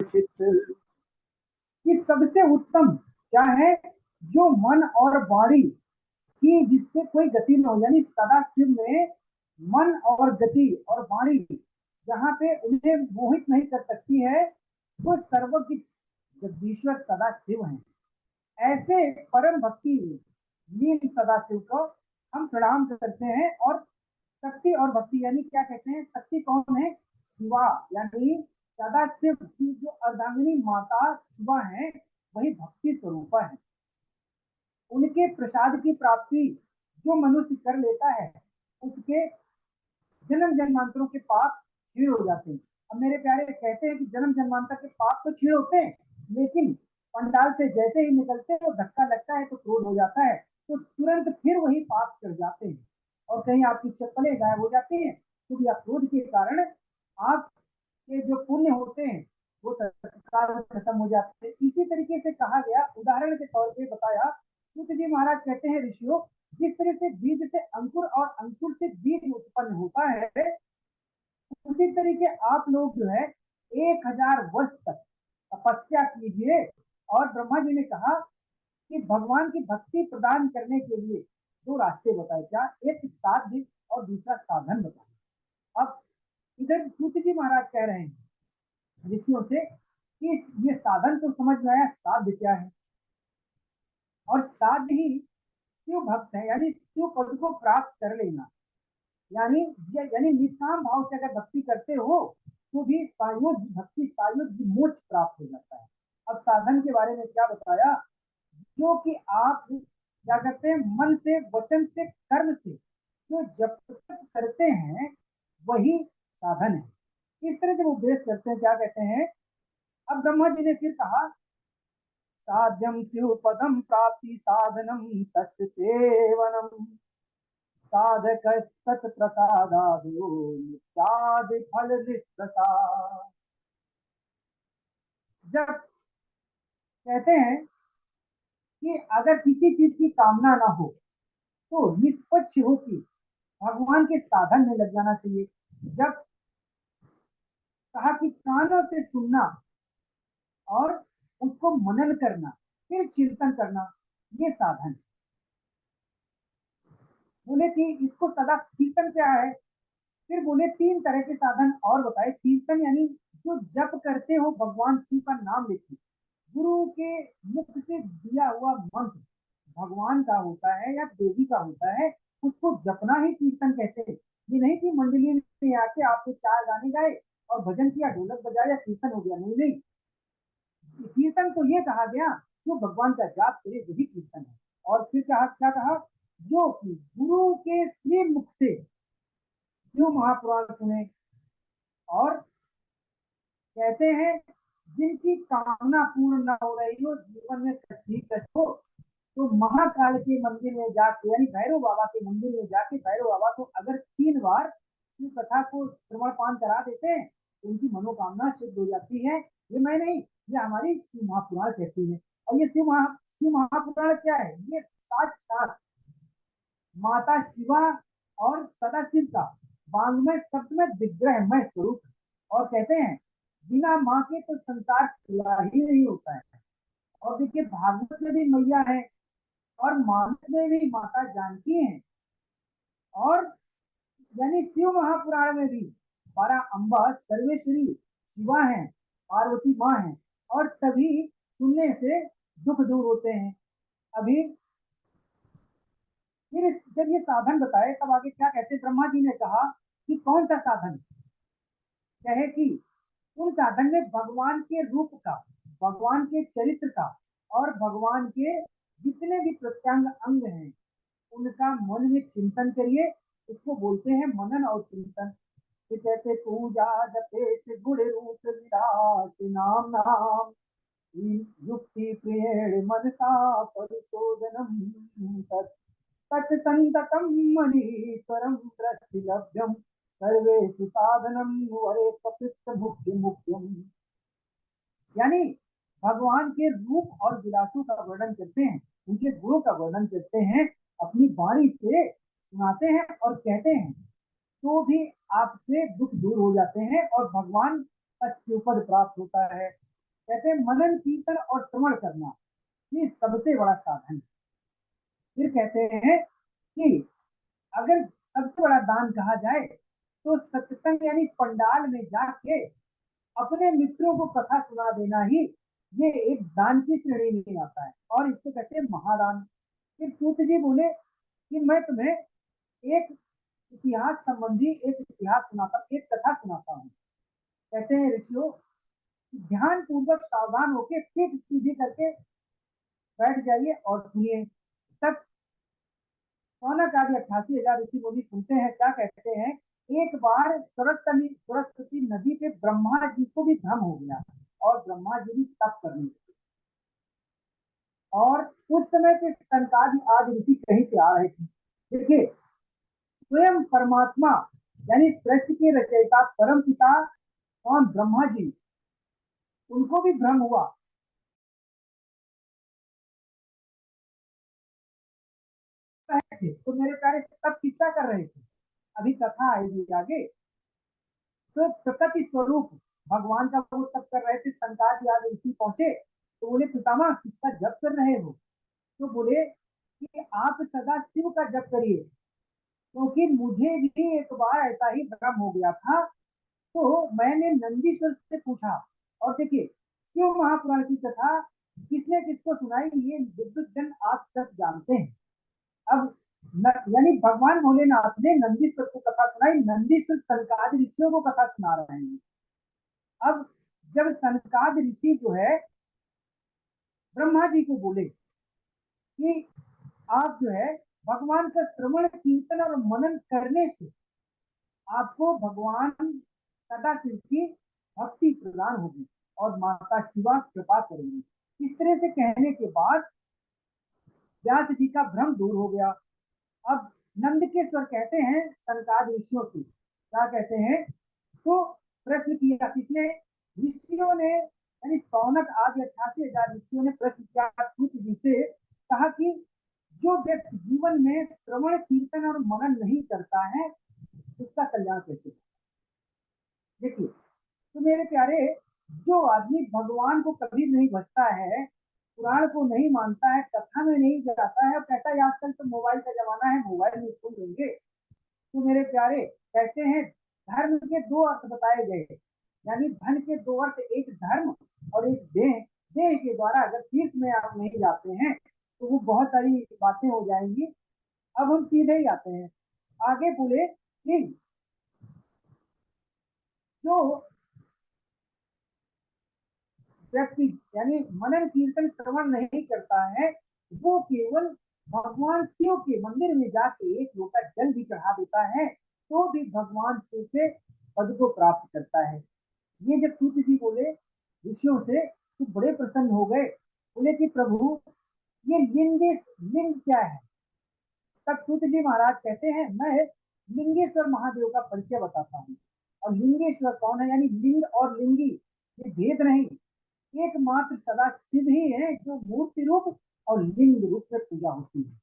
कथयचित। कि सबसे उत्तम क्या है, जो मन और वाणी की जिससे कोई गति न हो, यानी सदा शिव में मन और गति और वाणी जहाँ पे उन्हें मोहित नहीं कर सकती है, वो सर्वज्ञ जगदीश्वर सदा शिव हैं। ऐसे परम भक्ति लीन सदा शिव को हम प्रणाम करते हैं। और शक्ति और भक्ति यानी क्या कहते हैं, शक्ति कौन है, शिवा, यानी सदा शिव की जो अर्धांगिनी माता शिवा है, वही भक्ति स्वरूपा है। उनके प्रसाद की प्राप्ति जो मनुष्य कर लेता है, उसके जन्म जन्मांतरों के पाप क्षीण हो जाते हैं। अब मेरे प्यारे कहते हैं कि जन्म जन्मांतर के पाप तो क्षीण होते हैं, लेकिन पंडाल से जैसे ही निकलते हैं, तो धक्का लगता है तो क्रोध हो जाता है, तो तुरंत फिर वही पाप कर जाते हैं और कहीं आपकी चप्पलें गायब हो जाती हैं, क्योंकि आप क्रोध के कारण आपके जो पुण्य होते हैं वो तत्काल खत्म हो जाते हैं। इसी तरीके से कहा गया, उदाहरण के तौर पे बताया, सूत जी महाराज कहते हैं, ऋषियों, जिस तरह से बीज से अंकुर और अंकुर से बीज उत्पन्न होता है, उसी तरीके आप लोग जो है 1000 वर्ष तक तपस्या कीजिए। और ब्रह्मा जी ने कहा कि भगवान की भक्ति प्रदान करने के लिए 2 रास्ते बताए, क्या, एक साध्य और दूसरा साधन बताए। अब इधर सूत जी महाराज कह रहे हैं ऋषियों से कि ये साधन तो समझ में आया, साध्य क्या है, और साध्य ही शिव भक्त है, यानी शिव पद को प्राप्त कर लेना। यानी निष्काम भाव से अगर भक्ति करते हो तो भी सायुज्य भक्ति, सायुज्य मोक्ष प्राप्त हो जाता है। अब साधन के बारे में क्या बताया, जो कि आप क्या करते हैं, मन से, वचन से, कर्म से जो जब तक करते हैं वही साधन है। इस तरह से वो उपदेश करते हैं, क्या कहते हैं। अब ब्रह्मा जी ने फिर कहा, साध्यम शिव पदम प्राप्ति साधनम तस्य सेवनम साधक तत्प्रसादादो नित्यादि फल निष्प्रसाद। जब कहते हैं कि अगर किसी चीज की कामना ना हो तो निष्पक्ष होकर भगवान के साधन में लग जाना चाहिए। जब कहा कि कानों से सुनना और उसको मनन करना, फिर चिंतन करना, ये साधन। बोले कि इसको सदा कीर्तन क्या है, फिर बोले 3 तरह के साधन और बताए। कीर्तन यानी जो जप करते हो, भगवान शिव का नाम लेते, गुरु के मुख से दिया हुआ मंत्र भगवान का होता है या देवी का होता है, उसको जपना ही कीर्तन कहते हैं। ये नहीं कि मंडली में आके आपने 4 गाने गाए और भजन किया, ढोलक बजाया, कीर्तन हो गया, नहीं नहीं। कीर्तन तो ये कहा गया जो भगवान का जाप करे वही कीर्तन है। और फिर क्या कहा, जो कि गुरु के श्री मुख से शिव महापुराण सुने, और कहते हैं जिनकी कामना पूर्ण न हो रही हो, जीवन में कष्ट ही कष्ट हो, तो महाकाल के मंदिर में जाके, यानी भैरव बाबा के मंदिर में जाके भैरव बाबा को अगर 3 बार शिव कथा को श्रवण पान करा देते हैं तो उनकी मनोकामना सिद्ध हो जाती है। ये मैं नहीं, ये हमारी शिव महापुराण कहती है। और ये शिव महापुराण क्या है, ये साक्षात माता शिवा और सदाशिव का वांग्मय शब्द में विग्रहमय स्वरूप। और कहते हैं बिना माँ के तो संसार खुला ही नहीं होता है। और देखिए भागवत में भी मैया है और मानस में भी माता जानकी है, और यानी शिव महापुराण में भी 12 अम्बा सर्वेश्वरी शिवा है, पार्वती माँ है, और तभी सुनने से दुख दूर होते हैं। अभी फिर जब ये साधन बताए तब आगे क्या कहते, ब्रह्मा जी ने कहा कि कौन सा साधन, कहे कि उन साधन में भगवान के रूप का, भगवान के चरित्र का और भगवान के जितने भी प्रत्यांग अंग हैं उनका मन में चिंतन करिए। इसको बोलते हैं मनन और चिंतन। तो कहते पूजा जपे से गुण रूप विलास नाम नाम युक्ति प्रेण मनसा परिशोधनम तत्संततम मनीश्वरम दृष्टिलभ्यम सर्वेषु साधनम वरे कपिस्त मुख्य मुख्यम। यानी भगवान के रूप और विलासों का वर्णन करते हैं, उनके गुणों का वर्णन करते हैं, अपनी वाणी से सुनाते हैं और कहते हैं, तो भी आपसे दुख दूर हो जाते हैं और भगवान का शिवपद प्राप्त होता है। कहते हैं मनन कीर्तन और श्रवण करना ये सबसे बड़ा साधन है। फिर कहते हैं कि अगर सबसे बड़ा दान कहा जाए तो सत्संग यानी पंडाल में जाके अपने मित्रों को कथा सुना देना ही ये एक दान की श्रेणी में आता है और इसको कहते हैं महादान। फिर सूत जी बोले कि मैं तुम्हें एक इतिहास संबंधी एक इतिहास सुनाता, एक कथा सुनाता हूँ। कहते हैं ऋषियों, ध्यान पूर्वक सावधान होकर पीठ सीधी करके बैठ जाइए और सुनिए। तब सौनक आदि 88,000 ऋषि मुनि सुनते हैं। क्या कहते हैं, एक बार सरस्वती नदी पे ब्रह्मा जी को भी भ्रम हो गया और ब्रह्मा जी भी तप करने लगे और उस समय के सनकादि आदि ऋषि कहीं से आ रहे थे। देखिए, स्वयं परमात्मा यानी सृष्टि के रचयिता परम पिता कौन, ब्रह्मा जी, उनको भी भ्रम हुआ। थे तो मेरे प्यारे तब किस्सा कर रहे थे, अभी कथा आएगी आगे। तो प्रकृति स्वरूप भगवान का वो तप कर रहे थे। संकाद आदि ऋषि पहुंचे तो बोले पितामह किसका जप कर रहे हो? तो बोले कि आप सदा शिव का जप करिए, क्योंकि मुझे भी एक बार ऐसा ही भ्रम हो गया था। तो मैंने नंदीश्वर से पूछा। और देखिए, शिव महापुराण की कथा किसने किसको सुनाई ये विद्युत जन आप सब जानते हैं। अब यानी भगवान भोलेनाथ ने नंदीश्वर को कथा सुनाई, नंदीश्वर सनकादि ऋषियों को कथा सुना रहे हैं। अब जब सनकादि ऋषि जो है ब्रह्मा जी को बोले कि आप जो है भगवान का श्रवण कीर्तन और मनन करने से आपको भगवान सदाशिव की भक्ति प्रदान होगी और माता शिवा कृपा करेंगी। इस तरह से कहने के बाद व्यास जी का भ्रम दूर हो गया। अब नंदकेश्वर कहते हैं सनकादि ऋषियों से, क्या कहते हैं, तो प्रश्न किया किसने, ऋषियों ने, यानी सौनक आदि 88,000 ऋषियों ने प्रश्न किया सूत जी से। कहा कि जो व्यक्ति जीवन में श्रवण कीर्तन और मनन नहीं करता है उसका कल्याण कैसे? देखिए, तो मेरे प्यारे, जो आदमी भगवान को कभी नहीं भजता है, पुराण को नहीं मानता है, कथा में नहीं जाता है और कहता है आजकल तो मोबाइल का जमाना है, मोबाइल में सुन लेंगे, तो मेरे प्यारे कहते हैं धर्म के दो अर्थ बताए गए, यानी धन के दो अर्थ, एक धर्म और एक देह। देह के द्वारा अगर तीर्थ में आप नहीं जाते हैं तो वो बहुत सारी बातें हो जाएंगी। अब हम सीधे ही आते हैं, आगे बोले कि जो व्यक्ति यानी मनन कीर्तन श्रवण नहीं करता है वो केवल भगवान शिव के मंदिर में जाके एक लोटा जल भी चढ़ा देता है तो भी भगवान शिव के पद को प्राप्त करता है। ये जब सूत जी बोले ऋषियों से तो बड़े प्रसन्न हो गए। बोले कि प्रभु ये लिंग क्या है? तब सूत जी महाराज कहते हैं मैं लिंगेश्वर महादेव का परिचय बताता हूँ। और लिंगेश्वर कौन है, यानी लिंग और लिंगी ये भेद नहीं, एकमात्र सदा शिव ही है जो मूर्ति रूप और लिंग रूप में पूजा होती है।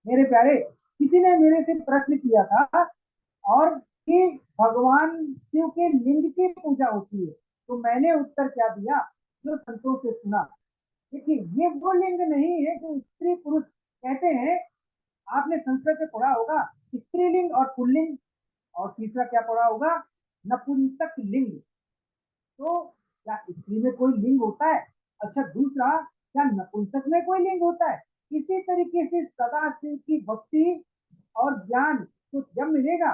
मेरे प्यारे, किसी ने मेरे से प्रश्न किया था और कि भगवान शिव के लिंग की पूजा होती है, तो मैंने उत्तर क्या दिया जो संतों से सुना। देखिए, ये वो लिंग नहीं है जो स्त्री पुरुष कहते हैं। आपने संस्कृत में पढ़ा होगा स्त्रीलिंग और पुल्लिंग, और तीसरा क्या पढ़ा होगा, नपुंसक लिंग। तो क्या स्त्री में कोई लिंग होता है? अच्छा, दूसरा, क्या नपुंसक में कोई लिंग होता है? इसी तरीके से सदाशिव की भक्ति और ज्ञान तो जब मिलेगा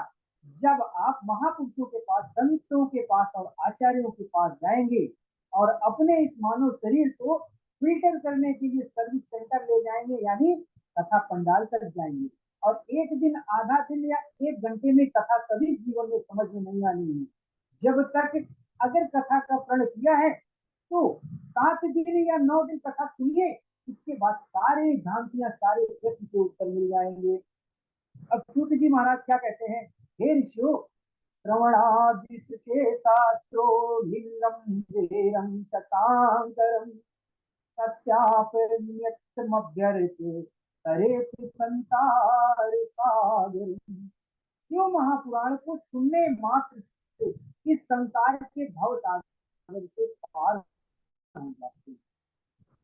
जब आप महापुरुषों के पास, संतों के पास और आचार्यों के पास जाएंगे और अपने इस मानव शरीर को फिल्टर करने के लिए सर्विस सेंटर ले जाएंगे, यानी कथा पंडाल तक जाएंगे। और एक दिन, आधा दिन या एक घंटे में कथा कभी जीवन में समझ में नहीं आनी है। जब तक अगर कथा का प्रण किया है तो 7 दिन या 9 दिन कथा सुनिए, इसके बाद सारे भ्रांतियां, सारे प्रश्न के उत्तर मिल जाएंगे। अब सूत जी महाराज क्या कहते हैं, हे ऋषियों, श्रवणादित के शास्त्रो लिंगम वेरम शशांकरम सत्यापनियतमभ्यर्चे करे संसार सागर। शिव महापुराण को सुनने मात्र से इस संसार के भव सागर से पार हो जाते हैं।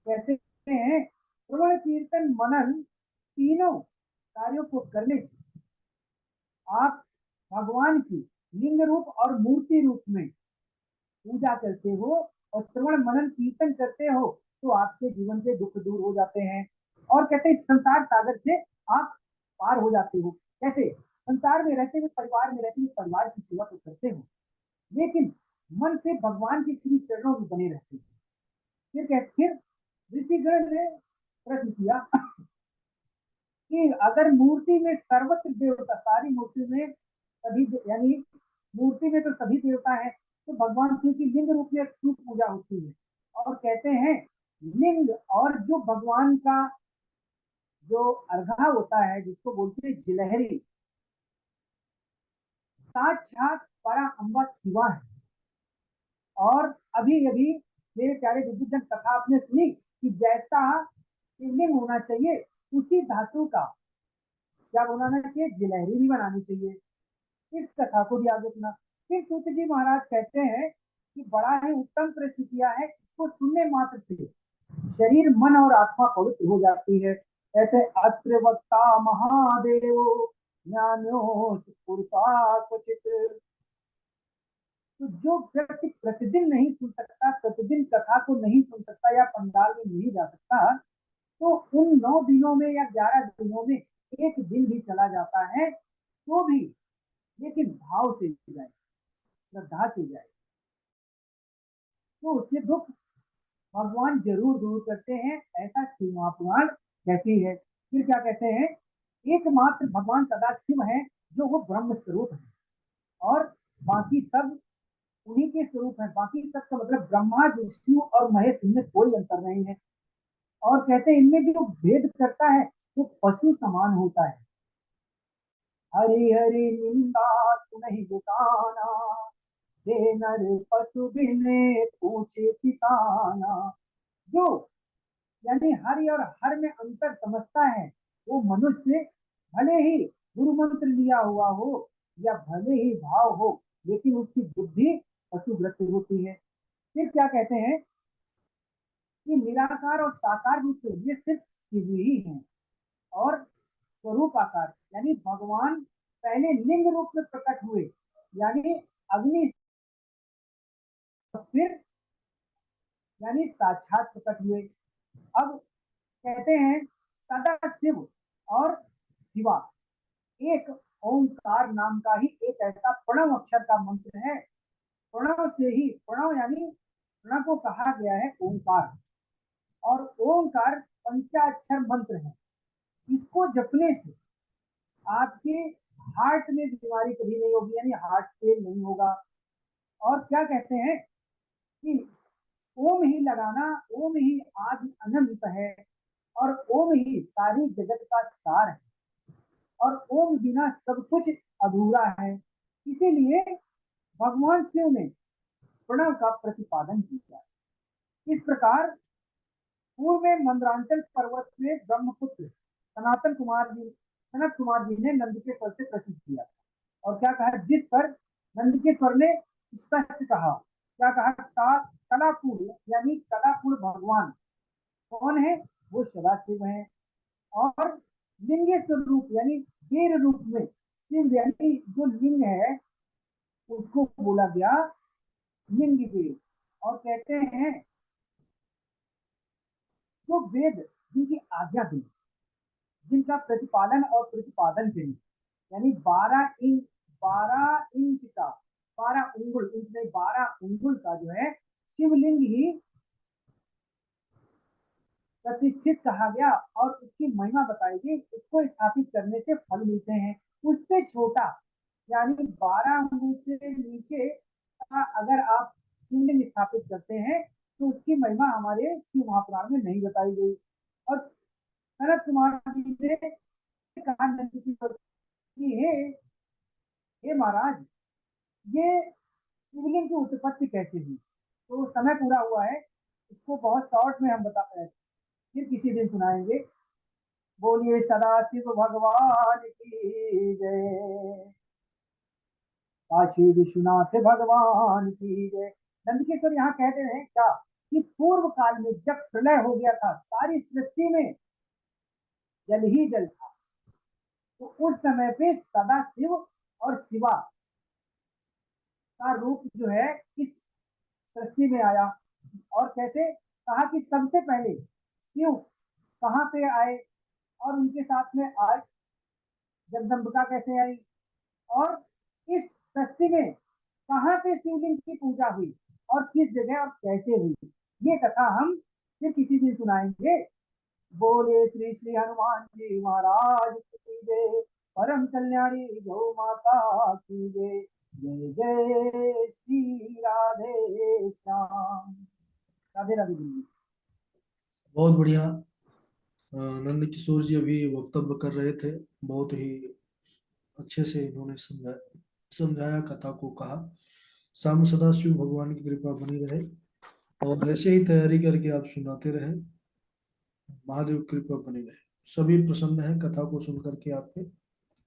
कहते हैं श्रवण कीर्तन मनन तीनों कार्यों को करने से आप भगवान की लिंग रूप और मूर्ति रूप में पूजा करते हो और श्रवण मनन कीर्तन करते हो तो आपके जीवन के दुख दूर हो जाते हैं। और कहते हैं संसार सागर से आप पार हो जाते हो। कैसे? संसार में रहते हुए, परिवार में रहते हुए परिवार की सेवा तो करते हो, लेकिन मन से भगवान के श्री चरणों में बने रहते हो। फिर ऋषिगण ने प्रश्न किया कि अगर मूर्ति में सर्वत्र देवता, सारी मूर्ति में सभी, यानी मूर्ति में तो सभी देवता है, तो भगवान शिव की लिंग रूप में क्यों पूजा होती है? और कहते हैं लिंग और जो भगवान का जो अर्घा होता है, जिसको बोलते हैं गिलहरी, साक्षात परा अम्बा शिवा है। और अभी अभी मेरे प्यारे विद्युत कथा आपने सुनी कि जैसा लिंग होना चाहिए उसी धातु का क्या बनाना चाहिए? गिलहरी भी बनानी चाहिए। इस कथा को भी आगे सुना। फिर सूत जी महाराज कहते हैं कि बड़ा ही उत्तम प्रश्न किया है, इसको सुनने मात्र से शरीर, मन और आत्मा पवित्र हो जाती है। कहते अत्र वक्ता महादेव ज्ञानो पुरुषा क्वचित। तो जो व्यक्ति प्रतिदिन नहीं सुन सकता, प्रतिदिन कथा को नहीं सुन सकता या पंडाल में नहीं जा सकता, तो उन 9 दिनों में या 11 दिनों में एक दिन भी चला जाता है तो भी, लेकिन भाव से जाए, श्रद्धा से जाए, तो उसके दुख भगवान जरूर दूर करते हैं, ऐसा शिव महापुराण कहती है। फिर क्या कहते हैं? एकमात्र भगवान सदा शिव है जो वो ब्रह्म स्वरूप है, और बाकी सब उन्हीं के स्वरूप है। बाकी सब का मतलब ब्रह्मा, विष्णु और महेश, इनमें कोई अंतर नहीं है। और कहते हैं इनमें जो भेद करता है वो पशु समान होता है। हरि हरि निंदा सुनहि बुताना, दे नर पशु बिने पूछे किसाना। जो यानी हरि और हर में अंतर समझता है, वो मनुष्य भले ही गुरु मंत्र लिया हुआ हो या भले ही भाव हो, लेकिन उसकी बुद्धि पशुग्रस्त होती है। फिर क्या कहते हैं कि निराकार और साकार रूप से ये सिर्फ शिव ही है। और स्वरूप आकार यानी भगवान पहले लिंग रूप में प्रकट हुए, यानी अग्नि, फिर यानी साक्षात प्रकट हुए। अब कहते हैं सदा शिव और शिवा एक ओंकार नाम का ही एक ऐसा प्रणव अक्षर का मंत्र है। प्रणव से ही, प्रणव यानी प्रणव को कहा गया है ओंकार, और ओंकार पंचाक्षर मंत्र है। इसको जपने से आपके हार्ट में बीमारी कभी नहीं होगी, यानी हार्ट फेल नहीं होगा। और क्या कहते हैं कि ओम ही लगाना, ओम ही आदि अनंत है, और ओम ही सारी जगत का सार है, और ओम बिना सब कुछ अधूरा है। इसीलिए भगवान शिव ने प्रणव का प्रतिपादन किया। इस प्रकार पूर्व में मंदरांचल पर्वत में ब्रह्मपुत्र सनत कुमार जी ने नंदकेश्वर से प्रश्न किया, और क्या कहा? जिस पर नंदकेश्वर ने स्पष्ट कहा, क्या कहा? कलापुर यानी कलापुर भगवान कौन है? वो सदाशिव है। और लिंगेश्वर रूप यानी वीर रूप में शिव, यानी जो लिंग है उसको बोला गया लिंग वीर। और कहते हैं जो वेद जिनकी आज्ञा दी, जिनका प्रतिपालन और प्रतिपादन करें, यानी 12 इंच का, 12 उंगुल, इंच नहीं 12 उंगुल का जो है शिवलिंग ही प्रतिष्ठित कहा गया, और उसकी महिमा बताई गई। उसको स्थापित करने से फल मिलते हैं। उससे छोटा यानी 12 उंगुल से नीचे का अगर आप शिवलिंग स्थापित करते हैं तो उसकी महिमा हमारे शिव महापुराण में नहीं बताई गई। और सनत कुमार जी ने कहा कि हे महाराज, ये शिवलिंग की उत्पत्ति कैसे हुई? तो समय पूरा हुआ है, इसको बहुत शॉर्ट में हम बता रहे हैं, फिर किसी दिन सुनाएंगे। बोलिए सदा शिव भगवान की जय, काशी विश्वनाथ भगवान की जय। नंदकेश्वर यहाँ कहते हैं क्या कि पूर्व काल में जब प्रलय हो गया था, सारी सृष्टि में जल ही जल था, तो उस समय पे सदा शिव और शिवा का रूप जो है इस सृष्टि में आया। और कैसे कहा कि सबसे पहले शिव कहाँ पे आए और उनके साथ में आज जगदम्बिका कैसे आई, और इस सृष्टि में कहाँ पे शिवलिंग की पूजा हुई और किस जगह और कैसे हुई, ये कथा हम फिर किसी दिन सुनाएंगे। बोले श्री श्री हनुमान जी महाराज की जय, परम कल्याणी गौ माता की जय, जय जय श्री राधे श्याम। राधे राधे जी। बहुत बढ़िया। नंद किशोर जी अभी वक्तव्य कर रहे थे, बहुत ही अच्छे से इन्होंने समझाया, कथा को कहा। साम सदा शिव भगवान की कृपा बनी रहे और ऐसे ही तैयारी करके आप सुनाते रहे, महादेव की कृपा बनी रहे। सभी प्रसन्न हैं कथा को सुन करके आपके।